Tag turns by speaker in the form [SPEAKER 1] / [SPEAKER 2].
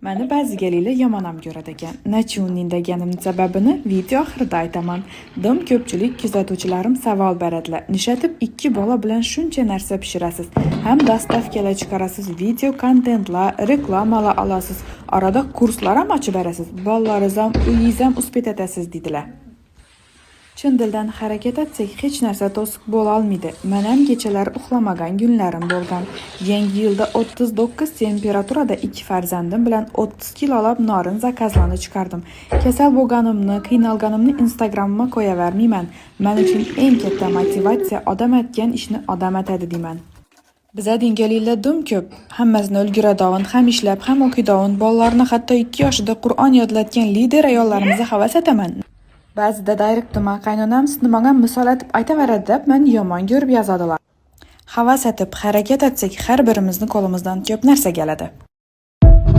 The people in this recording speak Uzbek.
[SPEAKER 1] Meni ba'zigalar yomon ham ko'radi ekan. Nachunning deganimning sababini video oxirida aytaman. Dim ko'pchilik kuzatuvchilarim savol beradilar. Nishatib 2 bola bilan shuncha narsa pishirasiz, ham dastavkalar chiqarasiz, video kontentlar, reklamalar olasiz, orada kurslar ham ochib berasiz. Bolalaringiz ham, uyingiz ham uspet etasiz dedilar. Chin dildan harakat etsak hech narsa to'siq bo'la olmaydi. Men ham kechalar uxlamagan kunlarim bo'lgan. Yangi yilda 39 temperaturada 2 farzandim bilan 30 kilolab norin zakazlarni chiqardim. Kasal bo'lganimni, qiynalganimni Instagramga qo'yavermayman. Men uchun eng katta motivatsiya odam etgan ishni odam etadi deyman. Biza dingoliklar dum ko'p. Hammasini ulguradovin, ham ishlab, ham o'qidovin, bolalarni hatto 2 yoshida Qur'on yodlatgan lider ayollarimizga havas etaman. Ba'zida dayrektima qaynonam sizni menga misol etib aytaveradi deb men yomon ko'rib yozadilar. Havas etib, harakat etsak har birimizni qo'limizdan ko'p narsa keladi.